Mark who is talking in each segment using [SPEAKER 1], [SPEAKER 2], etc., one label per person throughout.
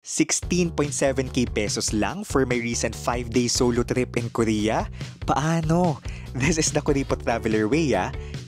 [SPEAKER 1] 16.7k pesos lang for my recent 5-day solo trip in Korea? Paano? This is the Kuripot Traveler way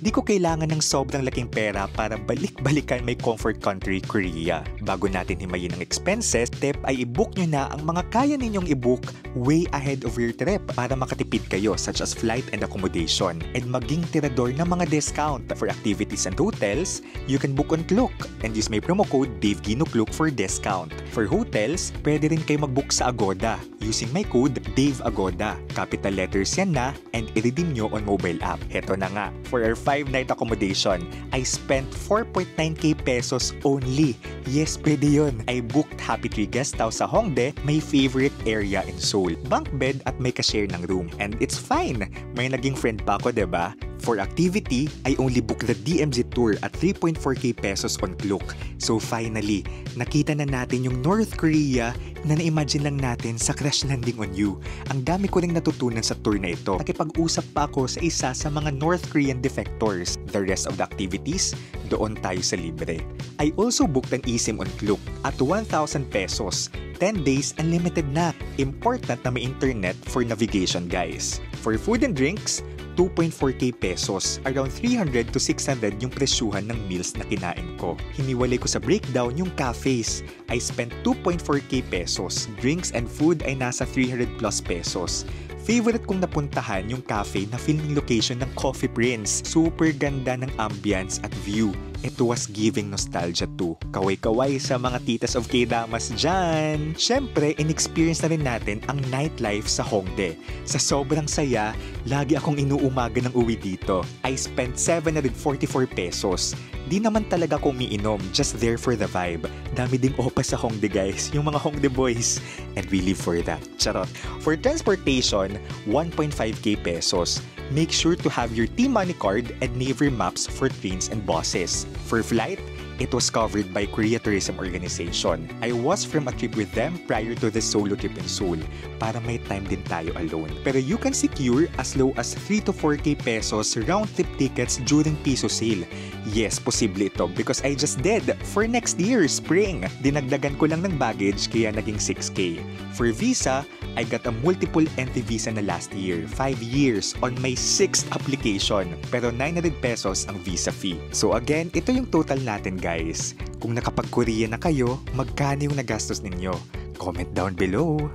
[SPEAKER 1] Di ko kailangan ng sobrang laking pera para balik-balikan may comfort country, Korea. Bago natin himayin ang expenses, tip ay i-book nyo na ang mga kaya ninyong i-book way ahead of your trip para makatipid kayo such as flight and accommodation and maging tirador ng mga discount. For activities and hotels, you can book on Klook and use my promo code DaveGinoKlook for discount. For hotels, pwede rin kayo mag-book sa Agoda using my code DaveAgoda. Capital letters yan na and i-redeem nyo on mobile app. Heto na nga, for our 5-night accommodation, I spent 4.9k pesos only. Yes, pwede yun. I booked Happy Tree Guest House sa Hongdae, my favorite area in Seoul. Bunk bed at may ka-share ng room. And it's fine. May naging friend pa ako, diba? For activity, I only booked the DMZ tour at 3.4k pesos on Klook. So finally, nakita na natin yung North Korea na na-imagine lang natin sa Crash Landing on You. Ang dami ko ring natutunan sa tour na ito. Nakipag-usap pa ako sa isa sa mga North Korean defectors. The rest of the activities, doon tayo sa libre. I also booked an eSIM on Klook at 1,000 pesos. 10 days unlimited na. Important na may internet for navigation, guys. For food and drinks, 2.4k pesos. Around 300 to 600 yung presyuhan ng meals na kinain ko. Hiniwalay ko sa breakdown yung cafes. I spent 2.4k pesos. Drinks and food ay nasa 300 plus pesos. Favorite kong napuntahan yung cafe na filming location ng Coffee Prince. Super ganda ng ambience at view. It was giving nostalgia too. Kaway-kaway sa mga titas of K-dramas dyan. Syempre, in-experience na rin natin ang nightlife sa Hongdae. Sa sobrang saya, lagi akong inuumaga ng uwi dito. I spent 744 pesos. Di naman talaga ako umiinom, just there for the vibe. Dami ding opa sa Hongdae, guys, yung mga Hongdae boys. And we live for that. Charot. For transportation, 1.5k pesos. Make sure to have your T-Money card and Naver maps for trains and buses. For flight, it was covered by Korea Tourism Organization. I was from a trip with them prior to this solo trip in Seoul para may time din tayo alone. Pero you can secure as low as 3 to 4k pesos round-trip tickets during piso sale. Yes, posible ito because I just did for next year, spring. Dinagdagan ko lang ng baggage kaya naging 6k. For visa, I got a multiple entry visa na last year, 5 years on my 6th application. Pero 900 pesos ang visa fee. So again, ito yung total natin, guys. Kung nakapag-Korea na kayo, magkano yung nagastos ninyo? Comment down below.